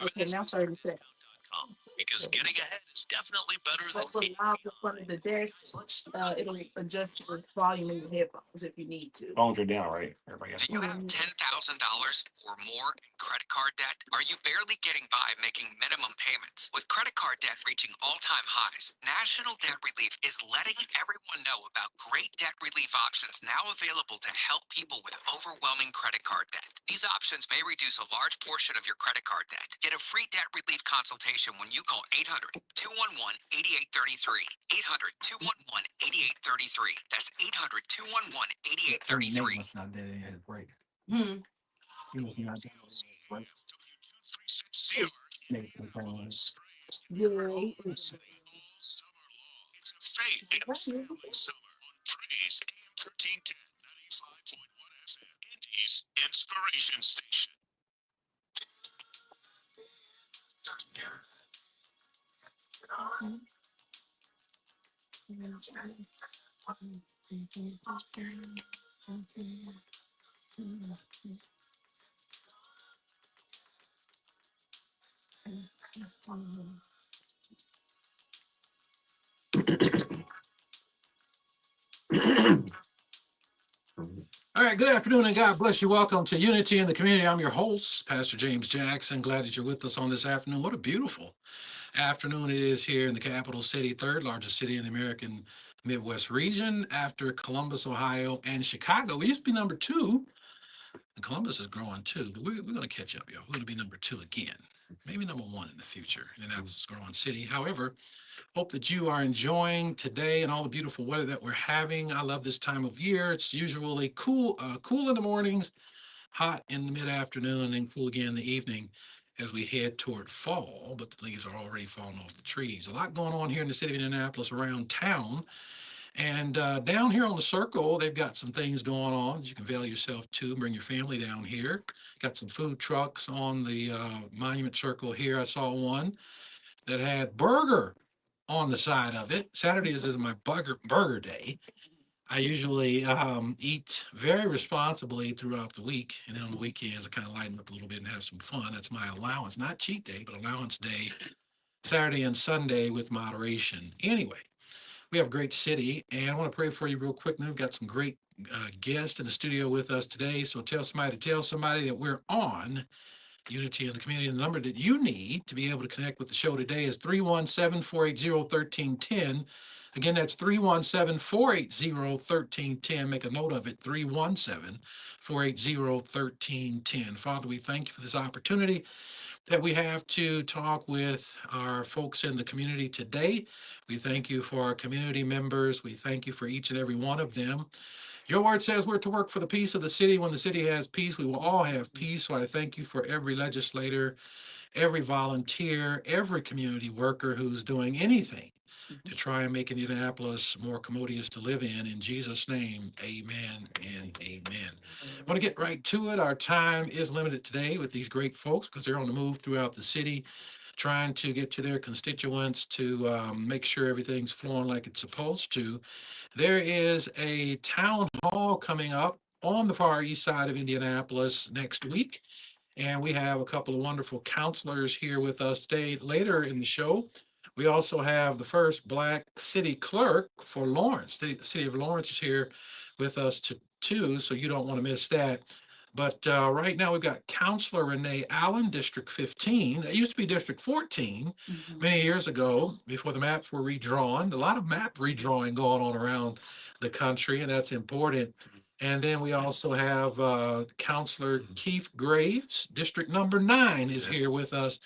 Okay, now 30 seconds. Because getting ahead is definitely better than for the knobs up under the desk. It'll adjust your volume in your headphones if you need to. Phones are down, right? Everybody got. Do you have $10,000 or more in credit card debt? Are you barely getting by making minimum payments? With credit card debt reaching all-time highs, National Debt Relief is letting everyone know about great debt relief options now available to help people with overwhelming credit card debt. These options may reduce a large portion of your credit card debt. Get a free debt relief consultation when you call 800-211-8833. 800-211-8833. That's 800-211-8833. Must not did any of his breaks. He was not doing his breaks. Nate was on. Yeah. It's faith in a summer on Praise AM 1310 95.1 FM. Indy's Inspiration Station. All right, good afternoon and God bless you. Welcome to Unity in the Community. I'm your host, Pastor James Jackson. Glad that you're with us on this afternoon. What a beautiful afternoon it is here in the capital city, third largest city in the American Midwest region after Columbus, Ohio, and Chicago. We used to be number two, and Columbus is growing too, but we're going to catch up, y'all. We're going to be number two again, maybe number one in the future. Indianapolis is a growing city. However, hope that you are enjoying today and all the beautiful weather that we're having. I love this time of year. It's usually cool in the mornings, hot in the mid-afternoon, and then cool again in the evening as we head toward fall, but the leaves are already falling off the trees. A lot going on here in the city of Indianapolis around town. And down here on the circle, they've got some things going on that you can avail yourself to. Bring your family down here. Got some food trucks on the Monument Circle here. I saw one that had burger on the side of it. Saturdays is my burger day. I usually eat very responsibly throughout the week, and then on the weekends I kind of lighten up a little bit and have some fun. That's my allowance, not cheat day, but allowance day, Saturday and Sunday with moderation. Anyway, we have a great city, and I want to pray for you real quick. We've got some great guests in the studio with us today, so tell somebody that we're on Unity in the Community. The number that you need to be able to connect with the show today is 317-480-1310. Again, that's 317-480-1310. Make a note of it, 317-480-1310. Father, we thank you for this opportunity that we have to talk with our folks in the community today. We thank you for our community members. We thank you for each and every one of them. Your word says we're to work for the peace of the city. When the city has peace, we will all have peace. So I thank you for every legislator, every volunteer, every community worker who's doing anything to try and make Indianapolis more commodious to live in. In Jesus' name, amen and amen. I want to get right to it. Our time is limited today with these great folks because they're on the move throughout the city, trying to get to their constituents to make sure everything's flowing like it's supposed to. There is a town hall coming up on the far east side of Indianapolis next week. And we have a couple of wonderful counselors here with us today. Later in the show, we also have the first Black city clerk for Lawrence. The city of Lawrence is here with us too, so you don't want to miss that. But right now we've got Counselor Renee Allen, District 15. That used to be District 14 many years ago before the maps were redrawn. A lot of map redrawing going on around the country, and that's important. And then we also have Counselor Keith Graves, District number 9 is here with us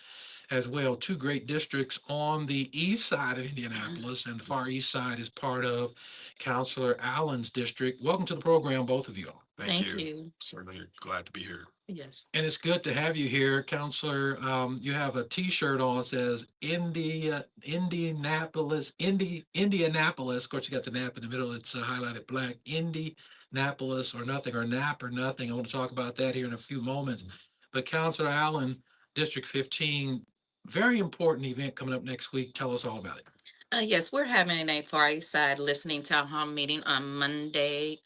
as well. Two great districts on the east side of Indianapolis, and the far east side is part of Counselor Allen's district. Welcome to the program, both of you. Thank you. Certainly glad to be here. Yes. And it's good to have you here, Counselor. You have a T-shirt on that says Indianapolis. Of course, you got the nap in the middle. It's highlighted black. Indianapolis or nothing, or nap or nothing. I want to talk about that here in a few moments. But Counselor Allen, District 15, very important event coming up next week. Tell us all about it. Yes, we're having a Far East Side listening town hall meeting on Monday,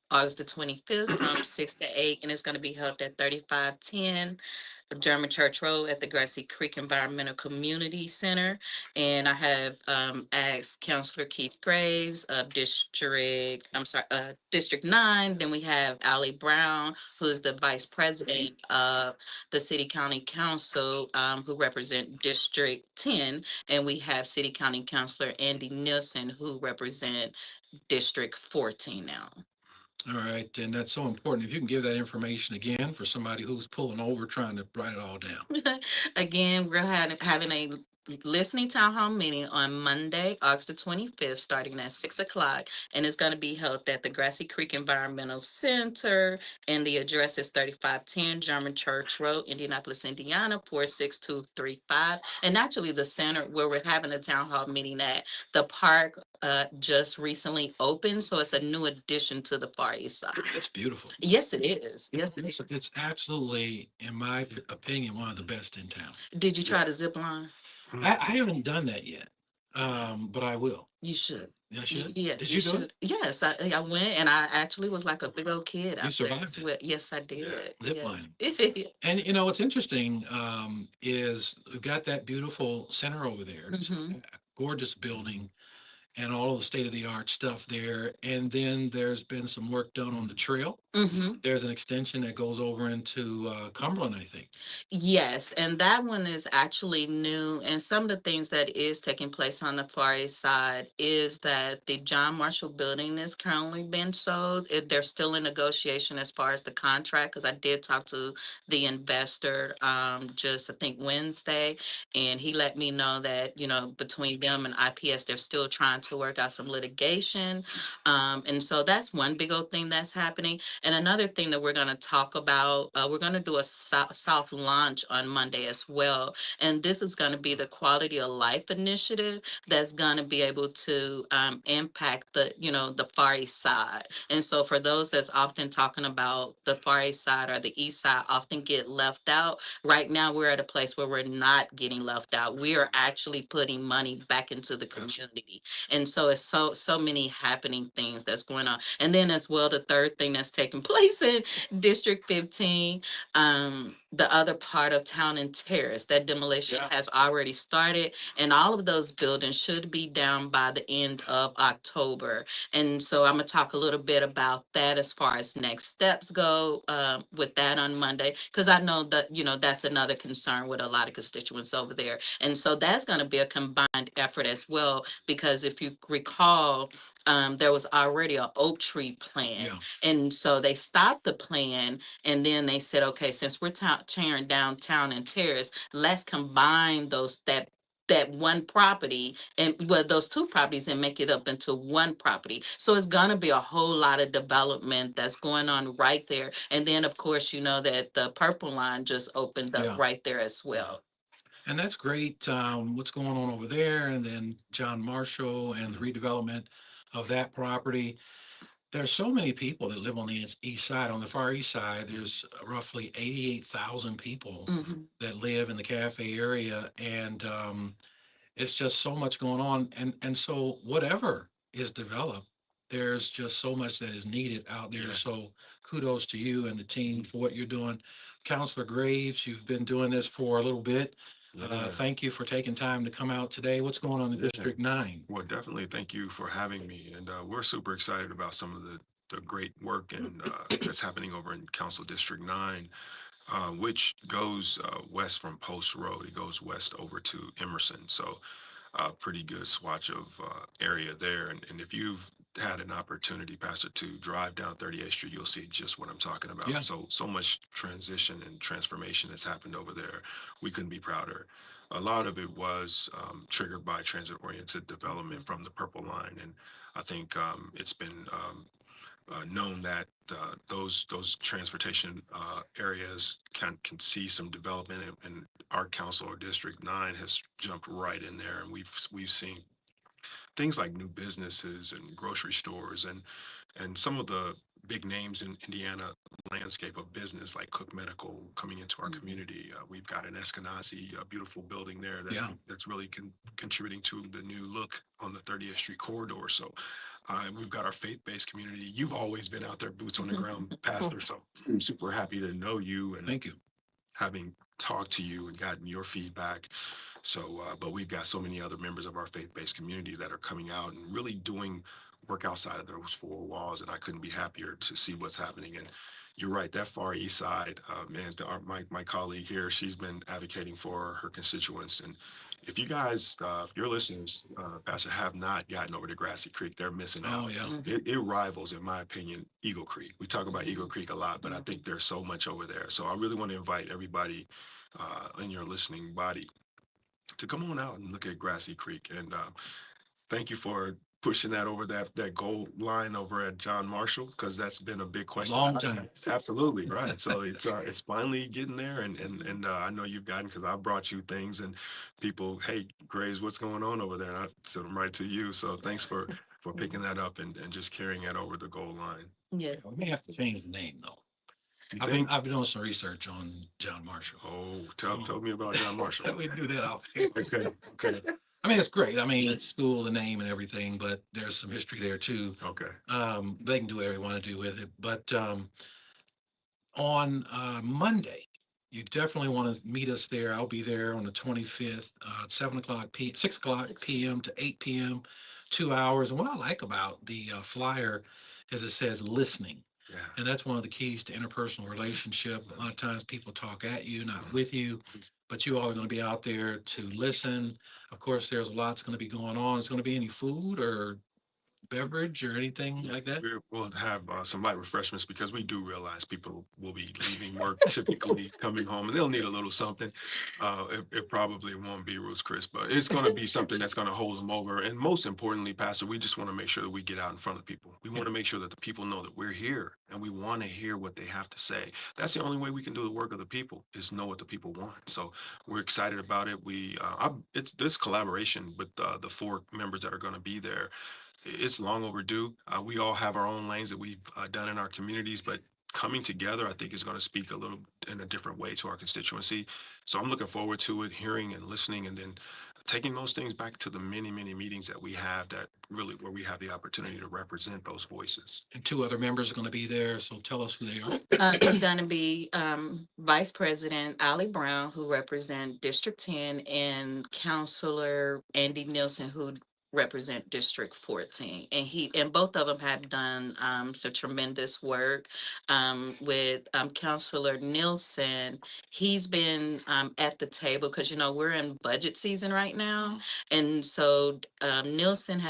August the 25th from 6 to 8, and it's going to be held at 3510 German Church Road at the Grassy Creek Environmental Community Center. And I have asked Councilor Keith Graves of District 9. Then we have Ally Brown, who's the Vice President of the City County Council, who represent District 10. And we have City County Councilor Andy Nielsen, who represent District 14 now. All right, and that's so important. If you can give that information again for somebody who's pulling over trying to write it all down. Again, we're having a listening town hall meeting on Monday, August the 25th, starting at 6 o'clock. And it's going to be held at the Grassy Creek Environmental Center. And the address is 3510 German Church Road, Indianapolis, Indiana, 46235. And actually, the center where we're having the town hall meeting at, the park just recently opened. So it's a new addition to the Far East Side. That's beautiful. Yes, it is. Yes, it It's, is. it's absolutely, in my opinion, one of the best in town. Did you try the zip line? I haven't done that yet, but I will. You should. I should. Yeah, Did you you do it? should. Yes, I went and I actually was like a big old kid You out there. survived it. Yes, I did. Zip Yes. lining. And you know what's interesting is we've got that beautiful center over there. It's hmm a gorgeous building and all of the state of the art stuff there. And then there's been some work done on the trail. hmm There's an extension that goes over into Cumberland, I think. Yes, and that one is actually new. And some of the things that is taking place on the Far East Side is that the John Marshall building is currently being sold. They're still in negotiation as far as the contract, because I did talk to the investor just I think Wednesday, and he let me know that between them and IPS, they're still trying to work out some litigation. And so that's one big old thing that's happening. And another thing that we're going to talk about, we're going to do a soft launch on Monday as well. And this is going to be the Quality of Life initiative that's going to be able to impact the Far East Side. And so for those that's often talking about the Far East Side or the East Side often get left out, right now we're at a place where we're not getting left out. We are actually putting money back into the community. And so it's so many happening things that's going on. And then as well, the third thing that's taking place in District 15, the other part of Town and Terrace, that demolition has already started, and all of those buildings should be down by the end of October. And so I'm gonna talk a little bit about that as far as next steps go with that on Monday, because I know that that's another concern with a lot of constituents over there. And so that's going to be a combined effort as well, because if you recall, there was already an oak tree plan. Yeah. And so they stopped the plan, and then they said, okay, since we're tearing down Town and Terrace, let's combine that one property and well those two properties and make it up into one property. So it's going to be a whole lot of development that's going on right there. And then of course that the Purple Line just opened up Yeah. right there as well. And that's great. What's going on over there, and then John Marshall and the redevelopment of that property. There's so many people that live on the east side. On the far east side, there's roughly 88,000 people hmm that live in the cafe area, and it's just so much going on. And so whatever is developed, there's just so much that is needed out there. So kudos to you and the team for what you're doing. Counselor Graves, you've been doing this for a little bit. Thank you for taking time to come out today. What's going on in District 9? Well, definitely thank you for having me. And we're super excited about some of the great work and that's happening over in Council District 9, which goes west from Post Road. It goes west over to Emerson. So pretty good swatch of area there. And if you've had an opportunity, Pastor, to drive down 38th Street, you'll see just what I'm talking about. Yeah. So much transition and transformation that's happened over there. We couldn't be prouder. A lot of it was triggered by transit-oriented development from the Purple Line, and I think it's been known that those transportation areas can see some development, and our council or District 9 has jumped right in there, and we've seen things like new businesses and grocery stores and some of the big names in Indiana landscape of business like Cook Medical coming into our community. We've got an Eskenazi, a beautiful building there Yeah. that's really contributing to the new look on the 30th Street corridor. So We've got our faith-based community. You've always been out there, boots on the ground, Pastor. So I'm super happy to know you and Thank you. having talked to you and gotten your feedback. So, but we've got so many other members of our faith-based community that are coming out and really doing work outside of those four walls, and I couldn't be happier to see what's happening. And you're right, that Far East Side, man, my colleague here, she's been advocating for her constituents. And if you guys, if your listeners, Pastor, have not gotten over to Grassy Creek, they're missing out. Oh, yeah. Mhm. It rivals, in my opinion, Eagle Creek. We talk about Eagle Mhm. Creek a lot, but I think there's so much over there. So I really want to invite everybody in your listening body to come on out and look at Grassy Creek. And thank you for pushing that over that goal line over at John Marshall, because that's been a big question. Long time. Absolutely right. So it's finally getting there, and I know you've gotten, because I brought you things and people, hey Graves, what's going on over there? And I sent them right to you. So thanks for picking that up and just carrying it over the goal line. Yes. We may have to change the name though. You I've think? been doing some research on John Marshall. Oh, tell me about John Marshall. We do that off here. Okay, okay, I mean, it's great. I mean, it's cool, the name and everything, but there's some history there too. okay. They can do whatever they want to do with it. But on Monday, you definitely want to meet us there. I'll be there on the 25th, 6 o'clock p.m. to 8 p.m., 2 hours. And what I like about the flyer is it says listening. Yeah. And that's one of the keys to interpersonal relationship. A lot of times people talk at you, not with you, but you all are going to be out there to listen. Of course, there's lots going to be going on. Is going to be any food or beverage or anything like that? We'll have some light refreshments, because we do realize people will be leaving work, typically coming home, and they'll need a little something. It probably won't be Ruth's Chris, but it's going to be something that's going to hold them over. And most importantly, Pastor, we just want to make sure that we get out in front of people. We want to make sure that the people know that we're here and we want to hear what they have to say. That's the only way we can do the work of the people, is know what the people want. So we're excited about it. It's this collaboration with the four members that are going to be there. It's long overdue. We all have our own lanes that we've done in our communities, but coming together, I think, is going to speak a little in a different way to our constituency. So I'm looking forward to it, hearing and listening, and then taking those things back to the many, many meetings that we have, that really, where we have the opportunity to represent those voices. And two other members are going to be there. So tell us who they are. It's going to be Vice President Ali Brown, who represent District 10, and Counselor Andy Nielsen, who represent District 14. And both of them have done some tremendous work with Counselor Nielsen. He's been at the table because, we're in budget season right now. And so Nielsen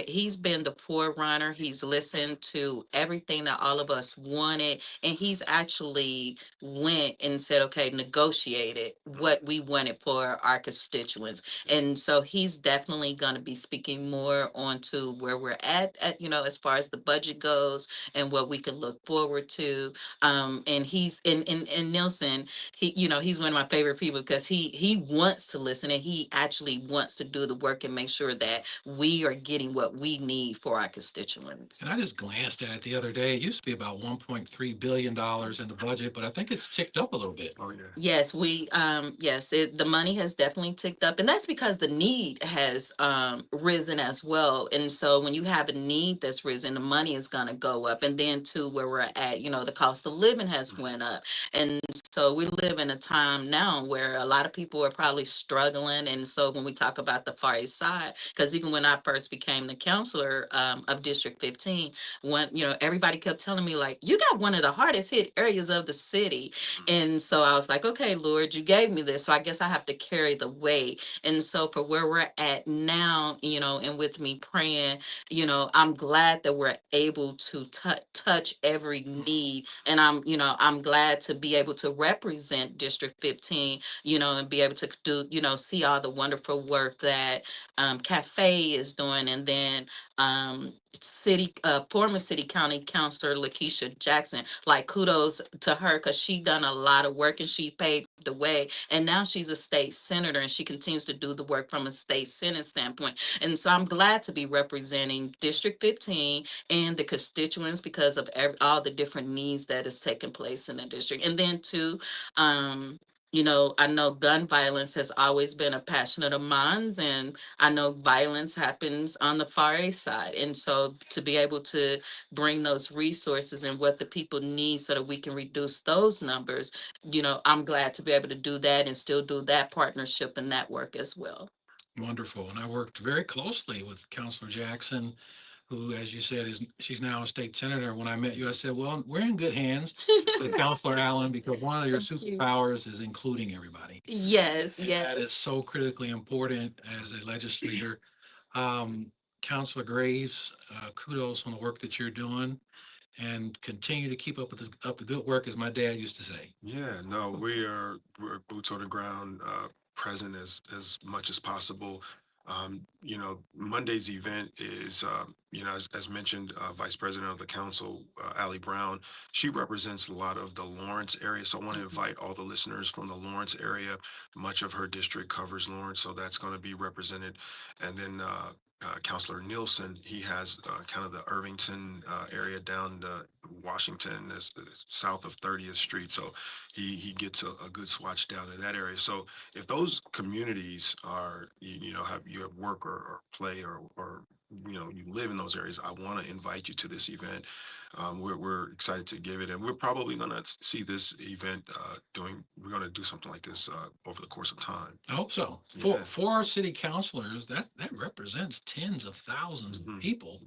he's been the forerunner. He's listened to everything that all of us wanted, and he's actually went and said, okay, negotiated what we wanted for our constituents. And so he's definitely going to be speaking more onto where we're at, as far as the budget goes and what we can look forward to. And he's in Nielsen, he's one of my favorite people, because he wants to listen, and he actually wants to do the work and make sure that we are getting what we need for our constituents. And I just glanced at it the other day. It used to be about $1.3 billion in the budget, but I think it's ticked up a little bit. Oh, yeah. Yes, the money has definitely ticked up, and that's because the need has risen as well. And so when you have a need that's risen, the money is going to go up. And then to where we're at, the cost of living has went up. And so we live in a time now where a lot of people are probably struggling. And so when we talk about the Far East Side, because even when I first became the counselor of District 15, everybody kept telling me, like, you got one of the hardest hit areas of the city. And so I was like, okay, Lord, you gave me this, so I guess I have to carry the weight. And so for where we're at now, and with me praying, I'm glad that we're able to touch every need. And I'm glad to be able to represent District 15, and be able to do, see all the wonderful work that Cafe is doing. And then former city county councilor Lakeisha Jackson, like, kudos to her, because she done a lot of work and she paved the way, and now she's a state senator and she continues to do the work from a state senate standpoint. And so I'm glad to be representing District 15 and the constituents, because of all the different needs that is taking place in the district. And then too, I know gun violence has always been a passion of mine, and I know violence happens on the far east side. And so to be able to bring those resources and what the people need so that we can reduce those numbers, I'm glad to be able to do that and still do that partnership and that work as well. Wonderful. And I worked very closely with Counselor Jackson, who, as you said, she's now a state senator. When I met you, I said, well, we're in good hands with Counselor Allen because one of your Thank you. superpowers is including everybody. Yes, And yes. that is so critically important as a legislator. Um, Counselor Graves, kudos on the work that you're doing and continue to keep up with up the good work, as my dad used to say. Yeah, no, we're boots on the ground, present as much as possible. Monday's event is, as mentioned, Vice President of the Council, Ally Brown. She represents a lot of the Lawrence area, so I want to invite all the listeners from the Lawrence area. Much of her district covers Lawrence, so that's going to be represented. And then Councilor Nielsen, he has kind of the Irvington area down to Washington, south of 30th Street. So he gets a good swatch down in that area. So if those communities are, you have work or play or you live in those areas, I want to invite you to this event. We're excited to give it, and we're probably going to see this event we're going to do something like this over the course of time. I hope so. Yeah. For our city councilors, that represents tens of thousands of Mhm. people.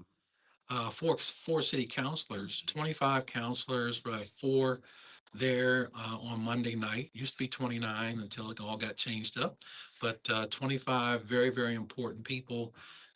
Four city councilors, 25 councilors, but four there on Monday night. Used to be 29 until it all got changed up, but 25 very, very important people.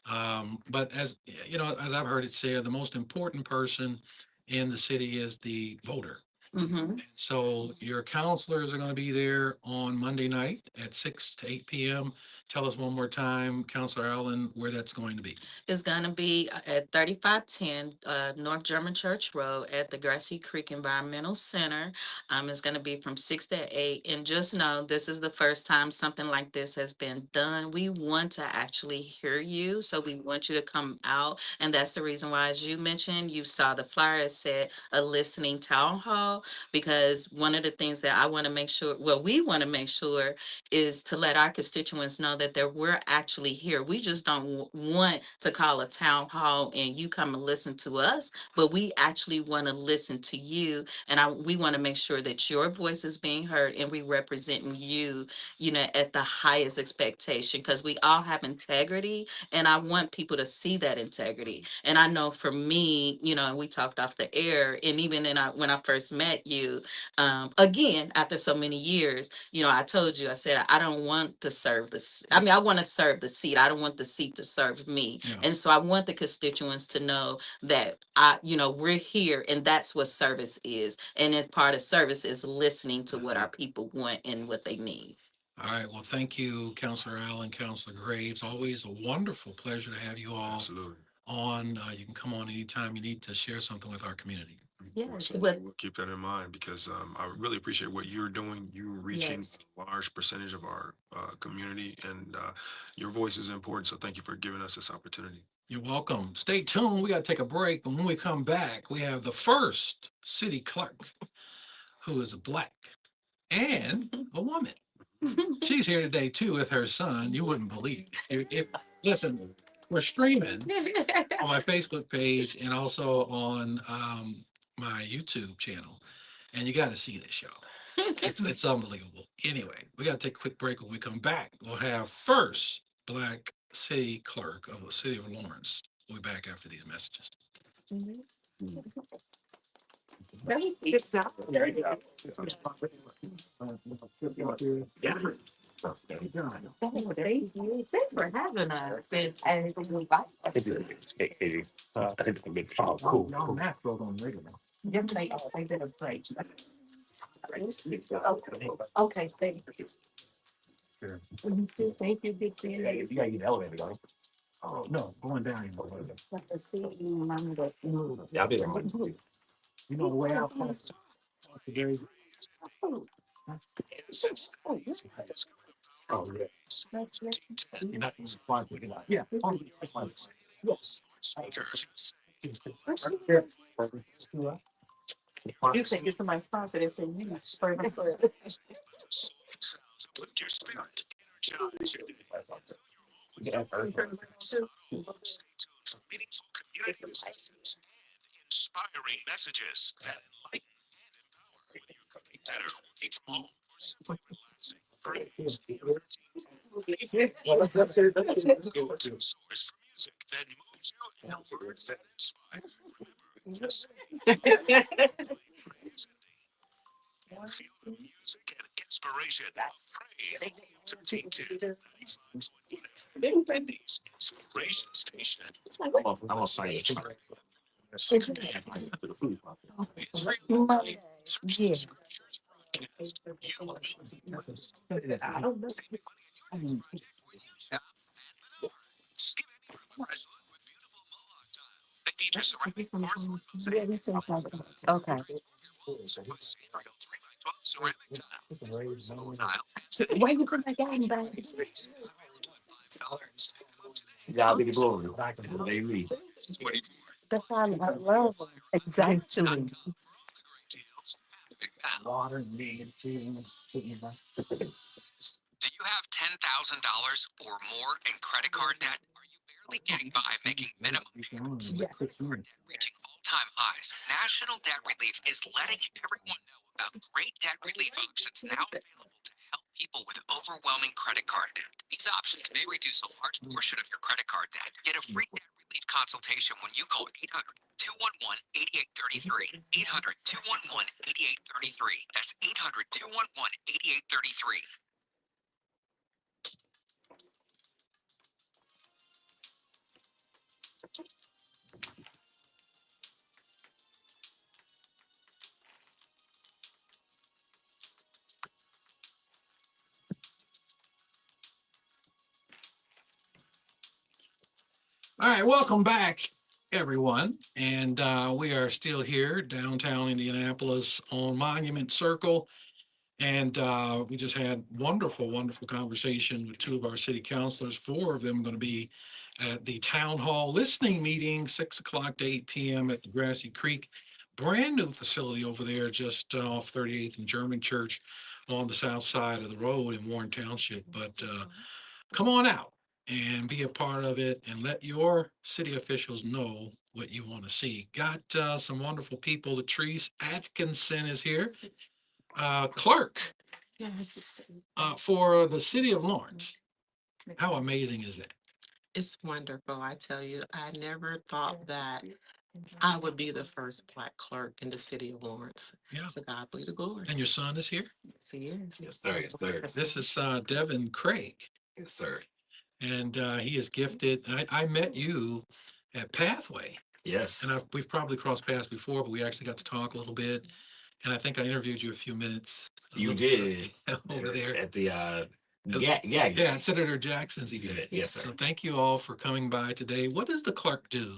But as you know, as I've heard it said, the most important person in the city is the voter. Hmm. So your counselors are going to be there on Monday night at 6 to 8 p.m. Tell us one more time, Counselor Allen, where that's going to be. It's gonna be at 3510 North German Church Road at the Grassy Creek Environmental Center. It's gonna be from 6 to 8. And just know this is the first time something like this has been done. We want to actually hear you, so we want you to come out. And that's the reason why, as you mentioned, you saw the flyer that said a listening town hall, because one of the things that I want to make sure, well, we want to make sure is to let our constituents know that we're actually here. We just don't want to call a town hall and you come and listen to us, but we actually want to listen to you. And we want to make sure that your voice is being heard and we representing you, at the highest expectation, because we all have integrity and I want people to see that integrity. And I know for me, and we talked off the air, and even when I first met you, again, after so many years, I told you, I said, I don't want to serve I mean, I want to serve the seat. I don't want the seat to serve me. Yeah. And so I want the constituents to know that we're here and that's what service is. And as part of service is listening to what our people want and what they need. All right. Well, thank you, Counselor Allen, Counselor Graves. Always a wonderful pleasure to have you all Absolutely. on. You can come on anytime you need to share something with our community. Yes, So but we'll keep that in mind because I really appreciate what you're doing. You're reaching yes. a large percentage of our community, and your voice is important. So thank you for giving us this opportunity. You're welcome. Stay tuned. We got to take a break. But when we come back, we have the first city clerk who is Black and a woman. She's here today too with her son. You wouldn't believe it. Listen, we're streaming on my Facebook page and also on my YouTube channel, and you got to see this show. It's unbelievable. Anyway, we got to take a quick break. When we come back, we'll have first Black city clerk of the city of Lawrence. We'll be back after these messages. Thanks for having us. And invite us. Oh, cool. Y'all math broke on radio now. Yes, they are. They did a great job. Okay, thank you. Sure. Thank you, Big You Sandy. gotta get the elevator going. Oh, no, going down. Let us see you remember. Yeah, I'll be there. You know the way out. Oh, yeah. You're not even flying, but you're not. Yeah. Oh, that's fine. Yes. Yeah. You said you're somebody's sponsor. They said you. your spirit, energize your day. Stay tuned for meaningful community discussions and inspiring messages that enlighten and empower. Whether you're cooking dinner, working from home, or simply relaxing, praise the go-to source for music that moves you and words that inspire. Remember, just say praise and feel the music and inspiration of Praise 1310 95.1 FM, Wendy's Inspiration Station. I'm a science. Israel search the scriptures broadcast. You will Give any room a fresh look with beautiful Mohawk tile that features ceramic porcelain mosaic. Okay. With Sanrio 3x12 ceramic tile. Tile. Why you put my game back? Spaces are only $5. Pick them up today. God be the glory. They leave. 24. That's how I love them. Exactly. All the great deals happening now. Do you have $10,000 or more in credit card debt? Are you barely getting by making minimum payments? With credit card debt reaching all-time highs, National Debt Relief is letting everyone know about great debt relief options now available to help people with overwhelming credit card debt. These options may reduce a large portion of your credit card debt. Get a free debt relief consultation when you call 800-211-8833. 800-211-8833. That's 800-211-8833. All right, welcome back, everyone. And we are still here downtown Indianapolis on Monument Circle. And we just had wonderful, wonderful conversation with two of our city councilors. Four of them going to be at the town hall listening meeting, 6 o'clock to 8 p.m. at the Grassy Creek. Brand new facility over there, just off 38th and German Church on the south side of the road in Warren Township. But come on out and be a part of it and let your city officials know what you want to see. Got some wonderful people. Latrice Atkinson is here, clerk Yes, for the city of Lawrence. How amazing is that? it's wonderful. I tell you, I never thought that I would be the first Black clerk in the city of Lawrence. Yeah. So God be the glory. And your son is here. Yes, he is. Yes, sir. Yes, sir. This is Devin Craig, Yes, sir. and he is gifted. I met you at Pathway, Yes. and we've probably crossed paths before, but we actually got to talk a little bit. And I think I interviewed you a few minutes. You did. over there. At the Yeah, Senator Jackson's event. Yes, sir. So thank you all for coming by today. What does the clerk do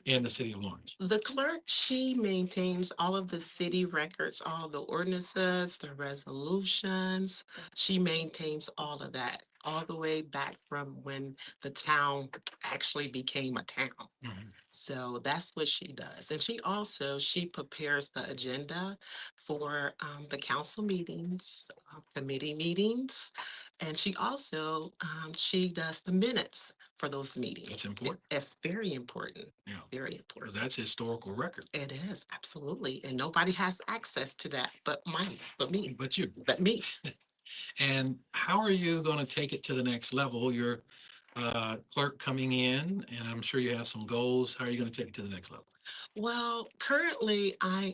in the city of Lawrence? The clerk, she maintains all of the city records, all the ordinances, the resolutions. She maintains all of that, all the way back from when the town actually became a town. Mhm. So that's what she does. And she prepares the agenda for the council meetings, committee meetings. And she does the minutes for those meetings. That's important. It's very important, Yeah, very because important. that's historical record. It is, absolutely. And nobody has access to that but me, But you, but me. and how are you going to take it to the next level? You're clerk coming in, and I'm sure you have some goals. How are you going to take it to the next level? Well, currently I'm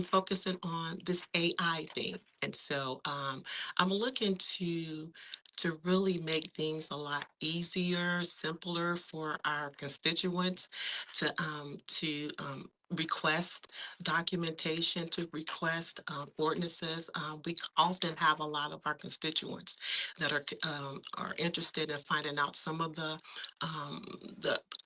focusing on this AI thing. And so I'm looking to really make things a lot easier, simpler for our constituents to request documentation, to request ordinances. We often have a lot of our constituents that are interested in finding out some of the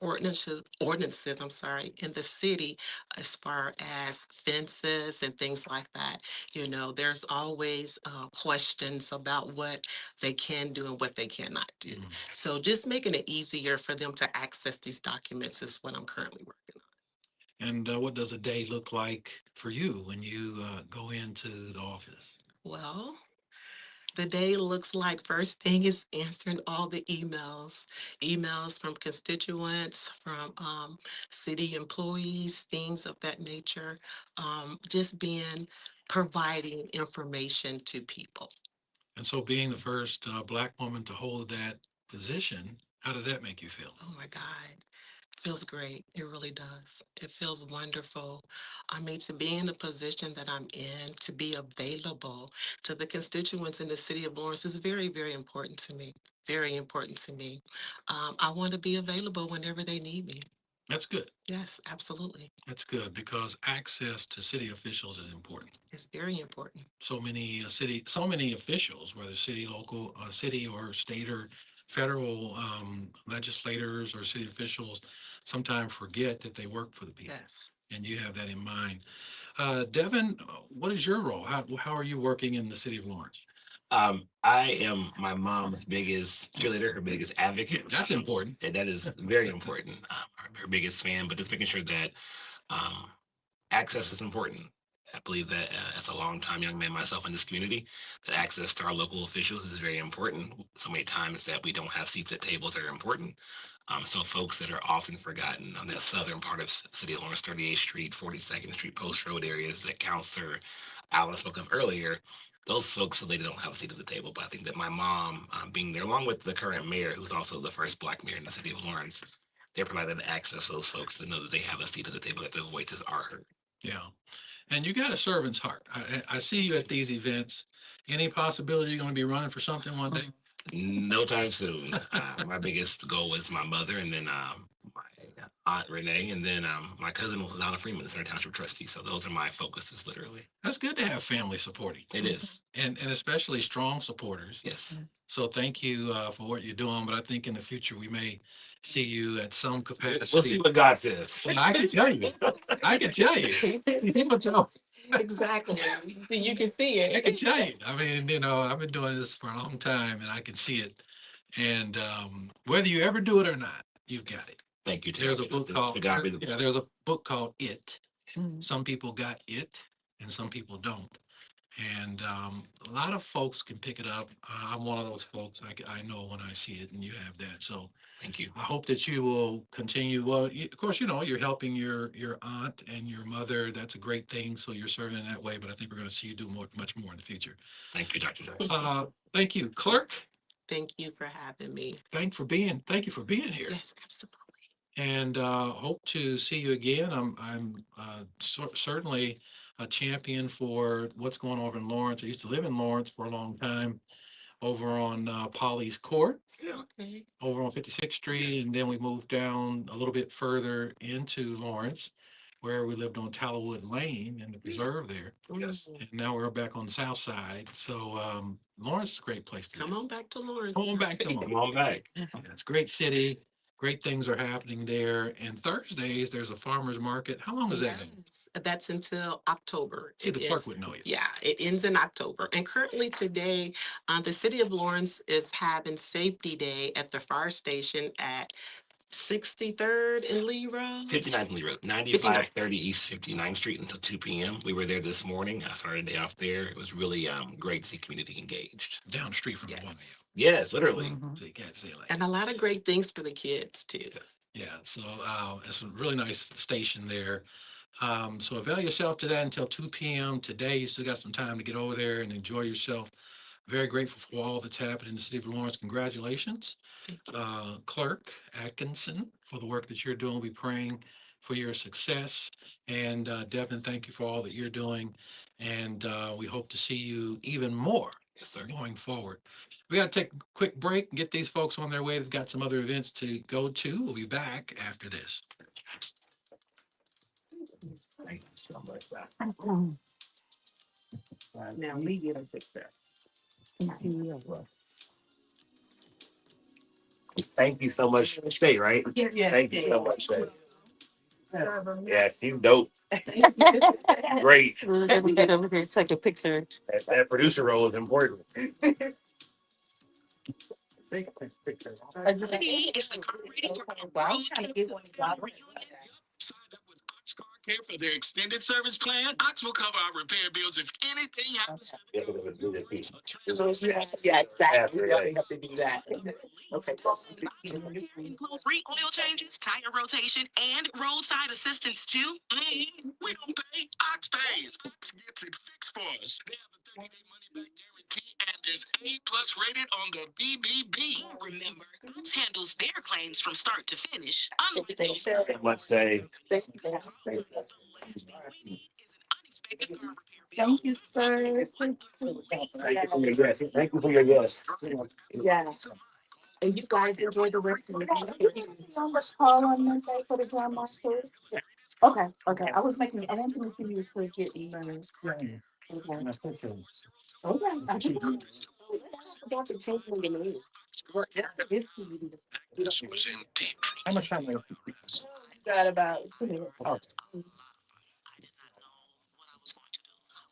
ordinances, I'm sorry, in the city as far as fences and things like that. You know, there's always questions about what they can do and what they cannot do. Mhm. So just making it easier for them to access these documents is what I'm currently working on. And what does a day look like for you when you go into the office? Well, The day looks like first thing is answering all the emails from constituents, from city employees, things of that nature. Just being providing information to people. And so being the first Black woman to hold that position, how did that make you feel? Oh my God. Feels great. It really does. It feels wonderful. I mean, to be in the position that I'm in, to be available to the constituents in the city of Lawrence is very, very important to me. Very important to me. I want to be available whenever they need me. That's good. Yes, absolutely. That's good because access to city officials is important. It's very important. So many officials, whether city, local, city or state or federal legislators or city officials, sometimes forget that they work for the people. Yes. And you have that in mind. Devin, what is your role? How are you working in the city of Lawrence? I am my mom's biggest cheerleader, her biggest advocate. That's important. And that is very important. Her biggest fan, but just making sure that um, access is important. I believe that as a longtime young man myself in this community, that access to our local officials is very important. So many times that we don't have seats at tables that are important. So folks that are often forgotten on that southern part of City of Lawrence, 38th Street, 42nd Street, Post Road areas that Councilor Allen spoke of earlier, those folks, so they don't have a seat at the table. But I think that my mom, being there, along with the current mayor, who's also the first Black mayor in the City of Lawrence, they provided access to those folks to know that they have a seat at the table, that their voices are heard. Yeah. And you got a servant's heart. I see you at these events. Any possibility you're going to be running for something one day? No time soon. My biggest goal was my mother, and then my aunt Renee, and then my cousin Lana Freeman, the Center Township trustee. So those are my focuses, literally. That's good to have family supporting. It is. And especially strong supporters. Yes. So thank you for what you're doing. But I think in the future we may see you at some capacity. We'll see what God says. Well, I can tell you. I can tell you. People tell Exactly. So you can see I it. can tell you. I mean, you know, I've been doing this for a long time and I can see it. And whether you ever do it or not, you've got it. Thank you. There's a book called Yeah, there's a book called It. Some people got it and some people don't. And a lot of folks can pick it up. I'm one of those folks. I know when I see it, and you have that. So thank you. I hope that you will continue. Well, of course, you know you're helping your aunt and your mother. That's a great thing. So you're serving in that way. But I think we're going to see you do much more in the future. Thank you, Dr. Jones. Thank you, clerk. Thank you for having me. Thank you for being here. Yes, absolutely. And hope to see you again. I'm certainly a champion for what's going on over in Lawrence. I used to live in Lawrence for a long time, over on Polly's Court, Okay. over on 56th Street, and then we moved down a little bit further into Lawrence, where we lived on Tallowood Lane in the preserve there. Yes. And now we're back on the south side. So Lawrence is a great place to Come live. on back to Lawrence. Come on back to Lawrence. Come on back. Yeah, it's a great city. Great things are happening there. And Thursdays, there's a farmer's market. How long is that? Yes, that's until October. See, the It clerk ends- would know you. Yeah, it ends in October. And currently today, the city of Lawrence is having Safety Day at the fire station at 63rd and Lee Road. 59th Lee Road, 9530 East 59th Street until 2 p.m. We were there this morning. I started the day off there. It was really great to see community engaged. Down the street from the Yes. YMCA. Yes, literally. So you can't say it like And a lot of great things for the kids too. yeah. So it's a really nice station there. So avail yourself to that until 2 p.m. today. You still got some time to get over there and enjoy yourself. Very grateful for all that's happened in the city of Lawrence. Congratulations. Thank you. Clerk Atkinson, for the work that you're doing. We'll be praying for your success. And Devin, thank you for all that you're doing. And we hope to see you even more Yes, sir. going forward. We got to take a quick break and get these folks on their way. They've got some other events to go to. We'll be back after this. Thank you so much. Now we get a picture. Thank you so much, Shay, right? Yes. Thank you so much, Shay. Yeah, you dope. Great. Let me get over here and take a picture. That producer role is important. Is the car ready for a road trip reunion? Signed up with Boxcar Care for their extended service plan? Ox will cover our repair bills if anything happens to the car. Yeah, exactly. We definitely have to do that. Okay. Include free oil changes, tire rotation, and roadside assistance too. We don't pay. Ox pays. Ox gets it fixed for us. They have a 30-day money-back guarantee and is A+ rated on the BBB. Remember, Ox handles their claims from start to finish. Unlike They those said- Let's say. unexpected car repair bill. Thank you, sir. Thank you for your yes. Thank you for your yes. Yeah. And you guys enjoy the rest of the day. So much call on Wednesday for the John Marshall. Okay, okay. I wanted to make sure you were still getting money. Okay. Okay. I think let's talk about the children in the news. This This was in deep. How much time? we have? got about 2 minutes. Oh.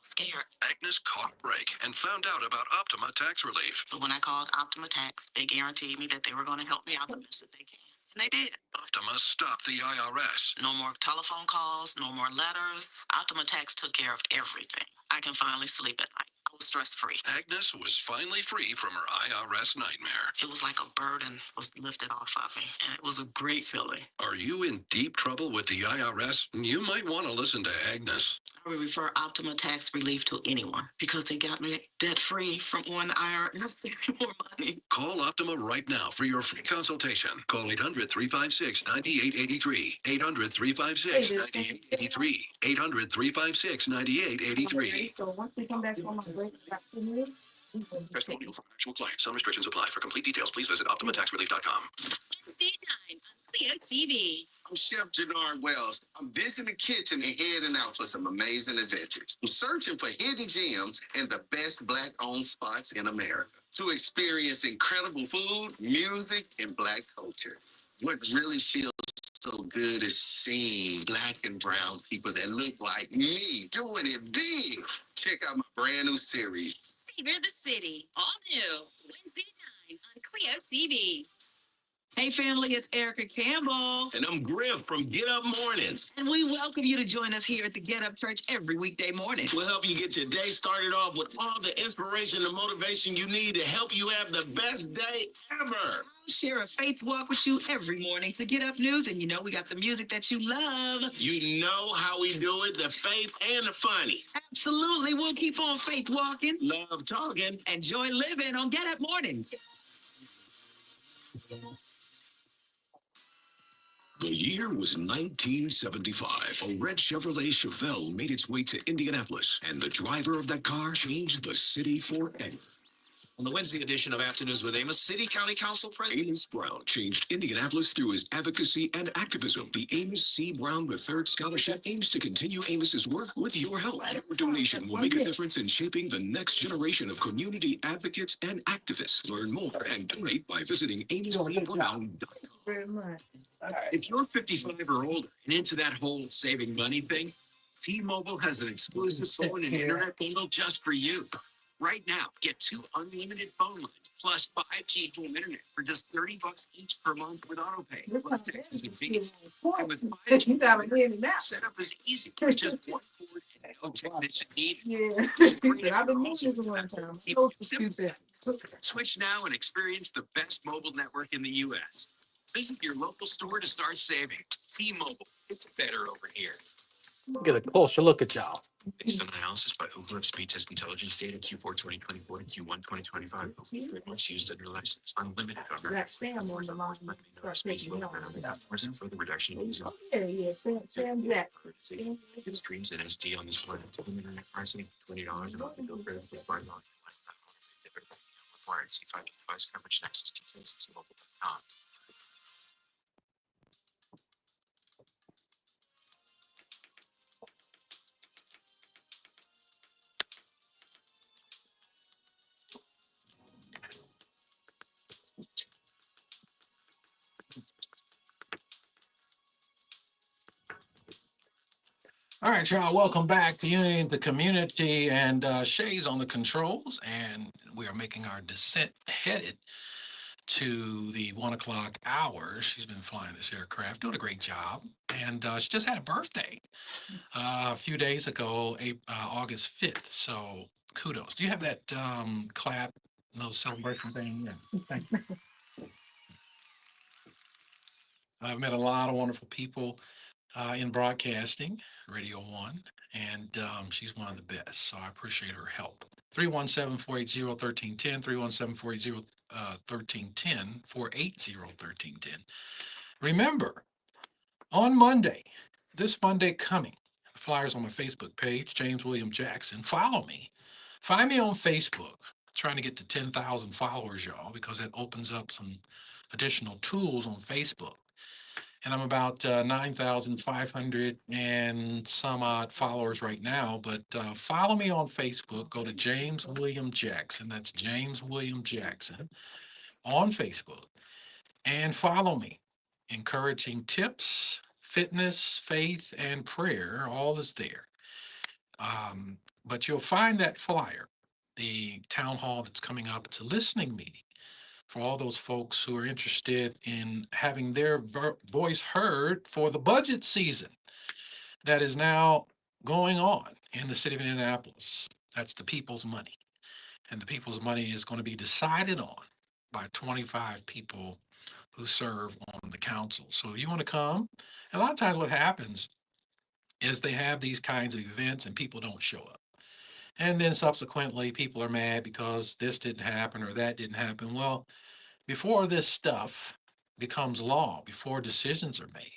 Scared. Agnes caught a break and found out about Optima tax relief. But when I called Optima Tax, they guaranteed me that they were going to help me out the best that they can. And they did. Optima stopped the IRS. No more telephone calls, no more letters. Optima Tax took care of everything. I can finally sleep at night. I was stress-free. Agnes was finally free from her IRS nightmare. It was like a burden was lifted off of me, and it was a great feeling. Are you in deep trouble with the IRS? You might want to listen to Agnes. I would refer Optima Tax Relief to anyone because they got me debt-free from owing the IRS saving more money. Call Optima right now for your free consultation. Call 800-356-9883. 800-356-9883. 800-356-9883. So once we come back from our break, about 2 minutes. Testimonial from actual client. Some restrictions apply. For complete details, please visit OptimaTaxRelief.com. Wednesday 9 on Cleo TV. I'm Chef Jannard Wells. I'm dishing the kitchen and heading out for some amazing adventures. I'm searching for hidden gems and the best Black-owned spots in America to experience incredible food, music, and Black culture. What really feels so good is seeing Black and brown people that look like me doing it big. Check out my brand new series. Savor the City. All new. Wednesday 9 on Cleo TV. Hey family, it's Erica Campbell. And I'm Griff from Get Up Mornings. And we welcome you to join us here at the Get Up Church every weekday morning. We'll help you get your day started off with all the inspiration and motivation you need to help you have the best day ever. I'll share a faith walk with you every morning to Get Up News. And you know, we got the music that you love. You know how we do it, the faith and the funny. Absolutely. We'll keep on faith walking. Love talking. And joy living on Get Up Mornings. The year was 1975. A red Chevrolet Chevelle made its way to Indianapolis, and the driver of that car changed the city forever. On the Wednesday edition of Afternoons with Amos, City County Council President Amos Brown changed Indianapolis through his advocacy and activism. The Amos C. Brown III Scholarship aims to continue Amos's work with your help. Your donation will make a difference in shaping the next generation of community advocates and activists. Learn more and donate by visiting AmosBrown.com. Very much. If you're 55 or older and into that whole saving money thing, T-Mobile has an exclusive phone and internet bundle just for you. Right now, get 2 unlimited phone lines plus 5G home internet for just $30 each per month with autopay, plus taxes and fees. And with 5G, You got a minute now. setup is easy with just one cord and no technician needed. Yeah. He said, I've been missing for one time. So stupid. Switch now and experience the best mobile network in the U.S. Visit your local store to start saving. T-Mobile, it's better over here. Get a closer look at y'all. Based on analysis by Ookla of speed test intelligence data Q4 2024 and Q1 2025, trademarks used under license, unlimited coverage. Got Sam on the line. Start taking it on. Percent further reduction in user. Oh, yeah, Sam Jack. It streams in SD on this plan. Internet pricing $20 and only bill credit with $5. Required C5 device coverage and access details at mobile.com. All right, y'all, welcome back to Unity in the Community, and Shay's on the controls, and we are making our descent headed to the 1 o'clock hour. She's been flying this aircraft, doing a great job. And she just had a birthday a few days ago, August 5th. So kudos. Do you have that clap, those celebration thing? Yeah. Thank you. I've met a lot of wonderful people in broadcasting, Radio One, and she's one of the best. So I appreciate her help. 317-480-1310, 317-480-1310, 480-1310. Remember, on Monday, this Monday coming, the flyers on my Facebook page, James William Jackson. Follow me. Find me on Facebook. Trying to get to 10,000 followers, y'all, because that opens up some additional tools on Facebook. And I'm about 9,500 and some odd followers right now. But follow me on Facebook. Go to James William Jackson. That's James William Jackson on Facebook. And follow me. Encouraging tips, fitness, faith, and prayer. All is there. But you'll find that flyer, the town hall that's coming up. It's a listening meeting for all those folks who are interested in having their voice heard for the budget season that is now going on in the city of Indianapolis. That's the people's money. And the people's money is going to be decided on by 25 people who serve on the council. So you want to come? And a lot of times what happens is they have these kinds of events and people don't show up. And then subsequently people are mad because this didn't happen or that didn't happen. Well, before this stuff becomes law, before decisions are made,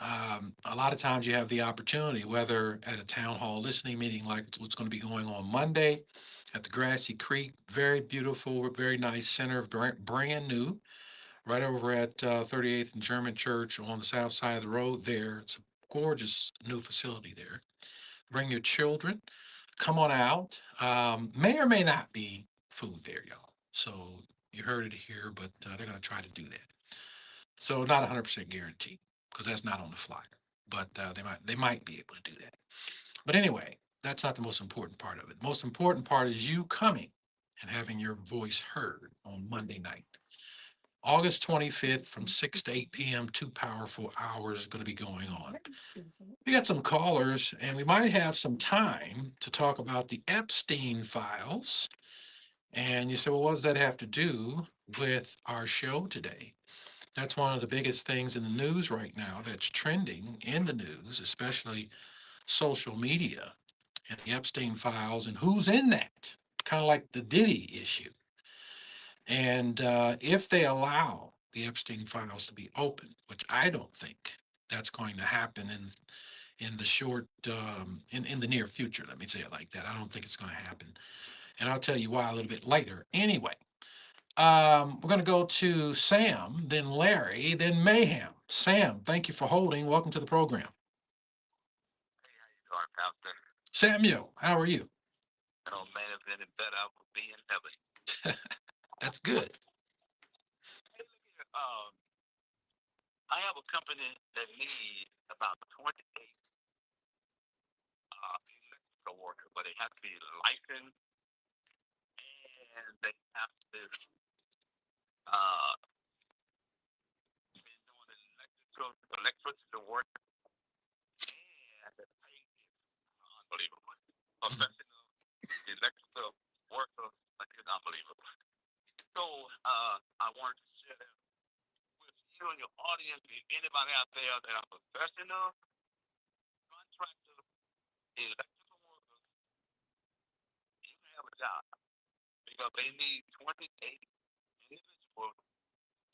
a lot of times you have the opportunity, whether at a town hall listening meeting like what's going to be going on Monday at the Grassy Creek, very beautiful, very nice center, brand new, right over at 38th and German Church on the south side of the road there. It's a gorgeous new facility there. Bring your children, come on out. May or may not be food there, y'all. So you heard it here, but they're going to try to do that. So not 100% guaranteed because that's not on the flyer, but they might be able to do that. But anyway, that's not the most important part of it. The most important part is you coming and having your voice heard on Monday night. August 25th from 6 to 8 p.m., 2 powerful hours going to be going on. We got some callers, and we might have some time to talk about the Epstein files. And you say, well, what does that have to do with our show today? That's one of the biggest things in the news right now that's trending in the news, especially social media and the Epstein files and who's in that, kind of like the Diddy issue. And if they allow the Epstein files to be open, which I don't think that's going to happen in the short in the near future, let me say it like that. I don't think it's going to happen. And I'll tell you why a little bit later. Anyway, we're going to go to Sam, then Larry, then Mayhem. Sam, thank you for holding. Welcome to the program. Samuel, how are you? Oh man, if any better, I would be in heaven. That's good. I have a company that needs about 28 electrical workers, but they have to be licensed and they have to be doing electrical work, and the pay is unbelievable. Professional electrical workers is unbelievable. So I wanted to share that with you and your audience. If anybody out there that are professional contractors, electrical workers, you can have a job because they need 28 individuals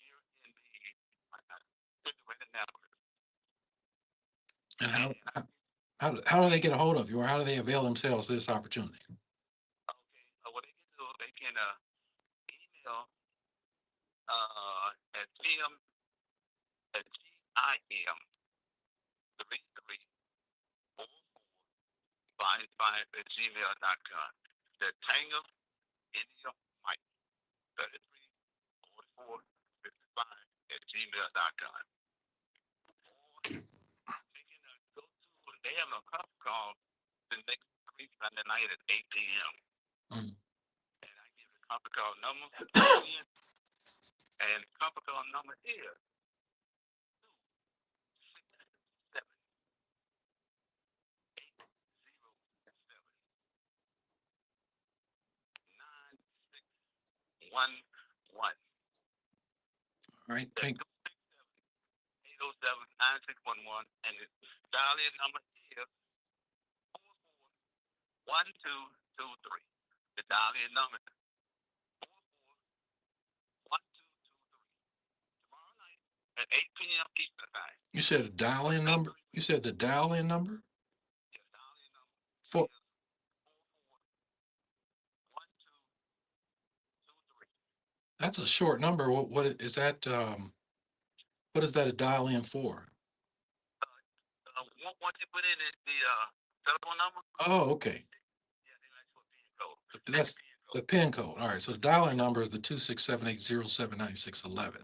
here in the city of Indianapolis. And how do they get a hold of you, or how do they avail themselves of this opportunity? Okay, so what they can do, they can email at GIM at GIM 3345 at Tango India Mike 334455 at gmail.com. They have a conference call the next week Sunday night at 8 p.m. And I give the conference call number. And the company number is 9611. All right, thank, 807-9611. And the dial-in number is 441223. The dial-in number is 441223. Tomorrow night at 8 p.m. Eastern Time. you said a dial-in number? You said the dial-in number? Yes, dial-in number For, is 441223. that's a short number. What is that, what is that a dial-in for? Once you put in the telephone number, Oh, okay. yeah, they ask for a PIN code. That's the PIN code. All right, so the dial-in number is the 26780799611.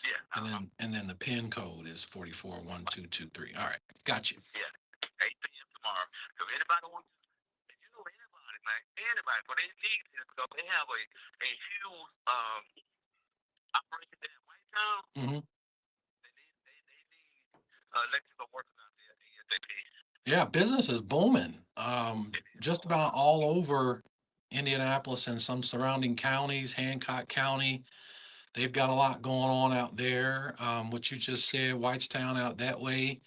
Yeah. And then the PIN code is 441223. All right, got you. Yeah. 8 p.m. tomorrow. So if anybody wants, if you know anybody, man, anybody, but they need this because they have a huge operation there in White Town. Mm-hmm. They need electrical workers out there. Yeah, business is booming. Just about all over Indianapolis and some surrounding counties, Hancock County. They've got a lot going on out there. What you just said, Whitestown out that way,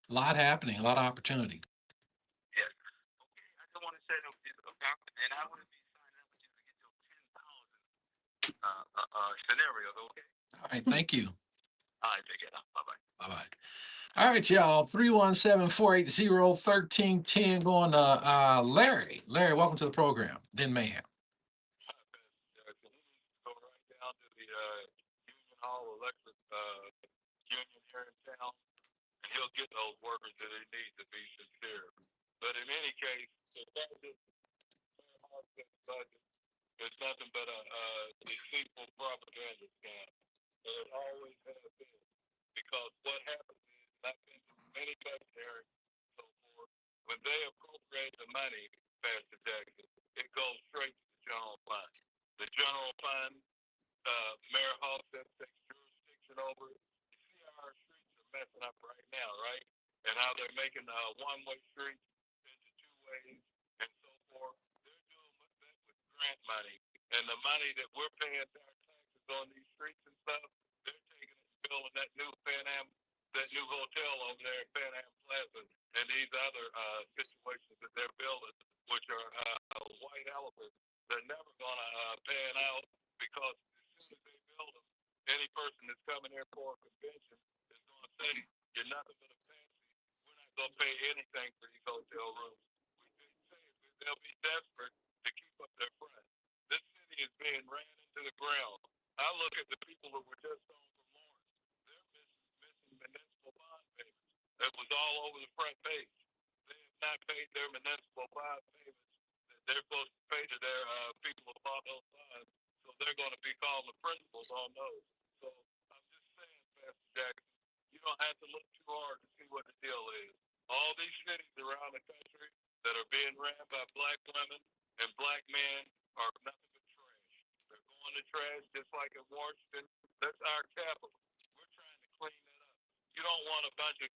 a lot happening, a lot of opportunity. Yes. Okay, I just want to say that and I want to be signing up with you to get your 10,000 scenarios, okay? All right, thank you. All right, take care. Bye-bye. Bye-bye. All right, y'all, 317-480-1310 going to Larry. Larry, welcome to the program. Then Mayhem. Go right down to the Union Hall Electric Union here in town, and he'll get those workers that he needs to be sincere. But in any case, the budget is nothing but a deceitful propaganda scam. And it always has been. Because what happens is, I've been to many budget hearings and so forth, when they appropriate the money, Pastor Jackson, it goes straight to the general fund. The general fund, Mayor Halstead takes jurisdiction over it. You see how our streets are messing up right now, right? And how they're making one-way streets into two ways and so forth. They're doing that with grant money. And the money that we're paying our taxes on these streets and stuff, they're taking it and building that new that new hotel over there at Pan Am Plaza and these other situations that they're building, which are white elephants. They're never going to pan out because as soon as they build them, any person that's coming here for a convention is going to say, you're nothing but a fancy. We're not going to pay anything for these hotel rooms. They'll be desperate to keep up their front. This city is being ran into the ground. I look at the people who were just on from Lawrence. They're missing municipal bond payments. That was all over the front page. They have not paid their municipal bond payments that they're supposed to pay to their people who bought those bonds. So they're going to be calling the principals on those. So I'm just saying, Pastor Jackson, you don't have to look too hard to see what the deal is. All these cities around the country that are being ran by black women and black men are nothing but trash. They're going to trash just like in Washington. That's our capital. We're trying to clean that up. You don't want a bunch of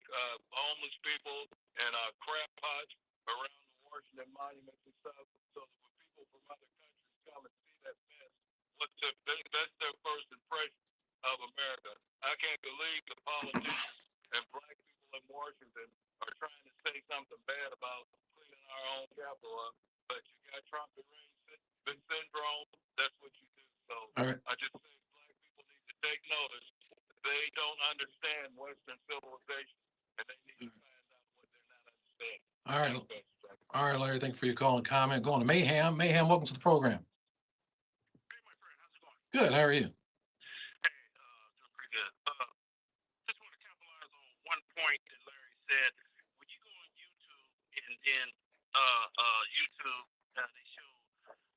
homeless people and crap pots around the Washington monuments and stuff. So that when people from other countries come and see that mess, that's their first impression of America. I can't believe the politicians and black people in Washington are trying to say something bad about cleaning our own capital up. But you got Trump and Reagan syndrome. That's what you do. So I just say black people need to take notice. They don't understand Western civilization, and they need to find out what they're not understanding. All right. All right, Larry, thank you for your call and comment. Going to Mayhem. Mayhem, welcome to the program. Hey, my friend, how's it going? Good, how are you? Hey, doing pretty good. Just want to capitalize on one point that Larry said. When you go on YouTube and then YouTube, they show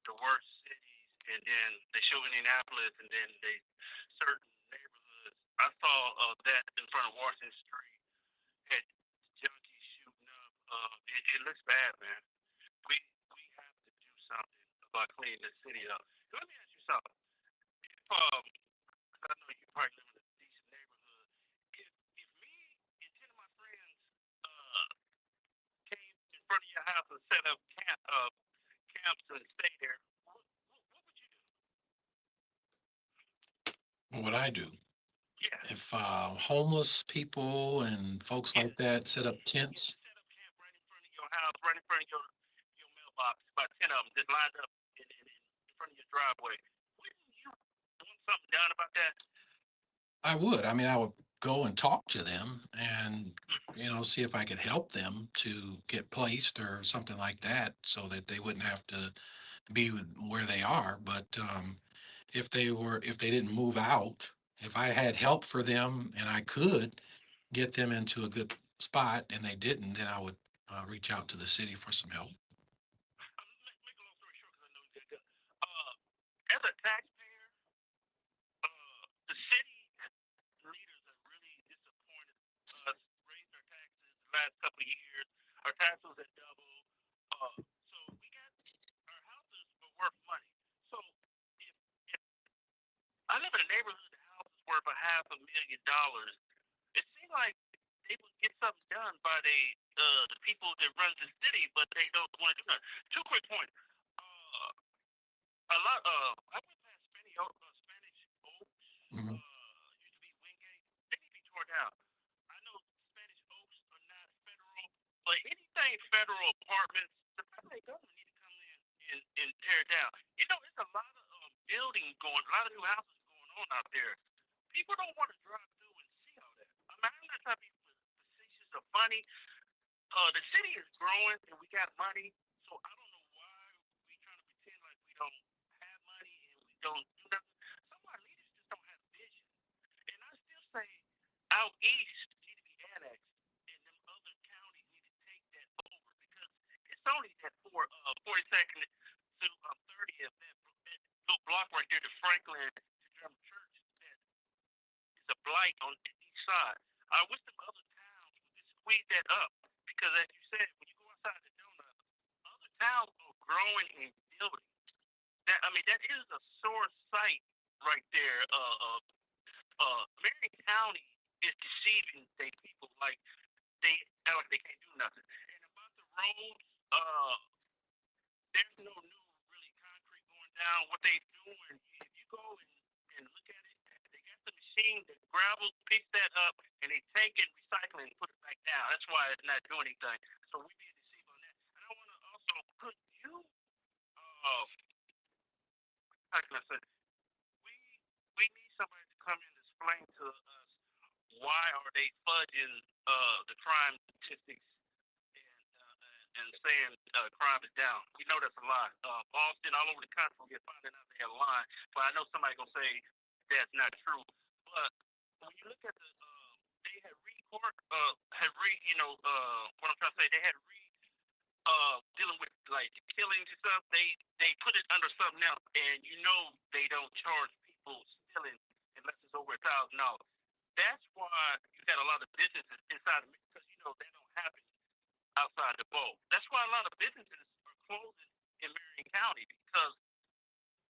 the worst cities, and then they show Indianapolis, and then they certain neighborhoods. I saw that in front of Washington Street. Had junkies shooting up. It looks bad, man. We have to do something about cleaning the city up. Let me ask you something. I know What would I do? Yeah. If homeless people and folks like that set up tents, Set up camp right in front of your house, right in front of your mailbox. About 10 of them just lined up in front of your driveway. Wouldn't you want something done about that? I would. I mean, I would go and talk to them and, see if I could help them to get placed or something like that so that they wouldn't have to be where they are. But if they didn't move out, if I had help for them and I could get them into a good spot and they didn't, then I would reach out to the city for some help. Make a long story short, because I know you got. As a taxpayer, the city leaders have really disappointed us. Raised our taxes the last couple of years. Our taxes have doubled. So we got our houses were worth money. So if I live in a neighborhood, the house is worth $500,000. It seems like they would get something done by the people that run the city, but they don't want to do nothing. Two quick points. Uh, I went past Spanish Oaks. Mhm. Used to be Wingate. They need to be torn down. I know Spanish Oaks are not federal, but anything federal apartments, the federal government need to come in and tear it down. It's a lot of a lot of new houses going on out there. People don't want to drive through and see all that. I mean, I'm not trying to be facetious or funny. The city is growing and we got money, so I don't know why we trying to pretend like we don't have money and we don't do nothing. Some of our leaders just don't have vision. And I still say out east need to be annexed and them other counties need to take that over because it's only that 42nd to 30th, that little block right there, the Franklin German Church, that is a blight on the east side. I wish the other towns would just squeeze that up because, as you said, when you go outside the donut, other towns are growing and building. That is a sore sight right there. Marion County is deceiving their people like they act like they can't do nothing. And about the roads, there's no new really concrete going down. What they doing, if you go and look at it, they got the machine that gravel picks that up and they take it, recycle it, and put it back down. That's why it's not doing anything. So we being deceived on that. And I want to also could you how can I say we we need somebody to come in and explain to us why are they fudging the crime statistics and saying crime is down. We know that's a lie. Boston, all over the country, we're finding out they have lying. But I know somebody gonna say that's not true. But when you look at they had what I'm trying to say, they had dealing with like killings and stuff. They put it under something else, and they don't charge people stealing unless it's over $1,000. That's why you got a lot of businesses inside of because that don't happen outside the bowl. That's why a lot of businesses are closing in Marion County because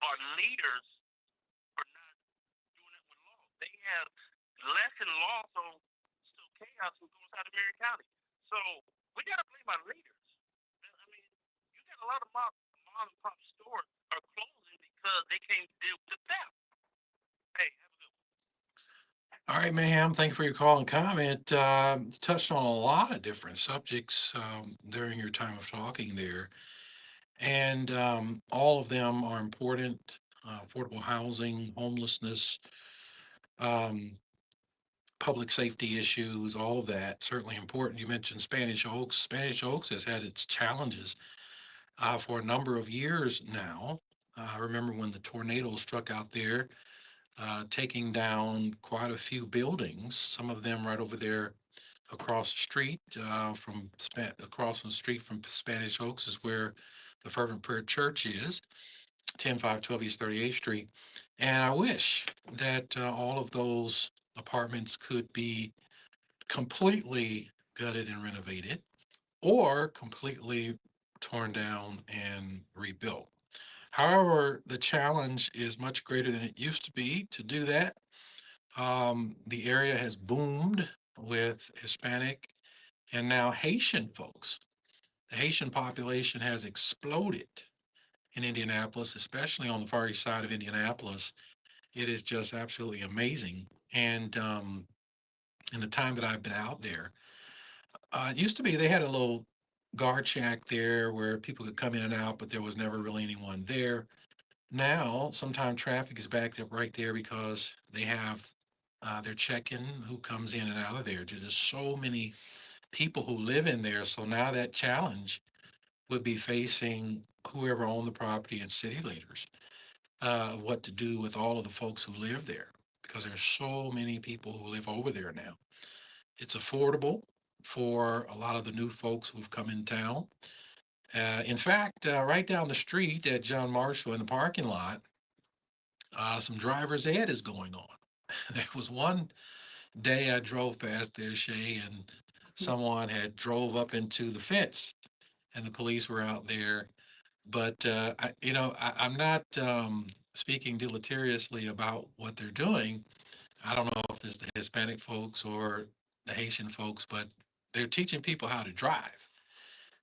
our leaders are not doing it with law. They have less in law, so still chaos will go inside of Marion County. So we got to blame our leaders. I mean, you got a lot of mom and pop stores are closing because they can't deal with the theft. Hey, have a good one. All right, ma'am. Thank you for your call and comment. Touched on a lot of different subjects during your time of talking there, and all of them are important. Affordable housing, homelessness, um, public safety issues, all of that certainly important. You mentioned Spanish Oaks. Spanish Oaks has had its challenges for a number of years now. I remember when the tornado struck out there, taking down quite a few buildings, some of them right over there across the street across the street from Spanish Oaks is where the Fervent Prayer Church is, 10512 East 38th Street. And I wish that all of those apartments could be completely gutted and renovated or completely torn down and rebuilt. However, the challenge is much greater than it used to be to do that. The area has boomed with Hispanic and now Haitian folks. The Haitian population has exploded in Indianapolis, especially on the far east side of Indianapolis. It is just absolutely amazing. And in the time that I've been out there, it used to be they had a little guard shack there where people could come in and out, but there was never really anyone there. Now, sometimes traffic is backed up right there because they have their check-in who comes in and out of there. There's just so many people who live in there. So now that challenge would be facing whoever owned the property and city leaders, what to do with all of the folks who live there because there's so many people who live over there now. It's affordable for a lot of the new folks who've come in town. In fact, right down the street at John Marshall in the parking lot, some driver's ed is going on. There was one day I drove past there, Shay, and someone had drove up into the fence, and the police were out there. But I'm not speaking deleteriously about what they're doing. I don't know if it's the Hispanic folks or the Haitian folks, but they're teaching people how to drive.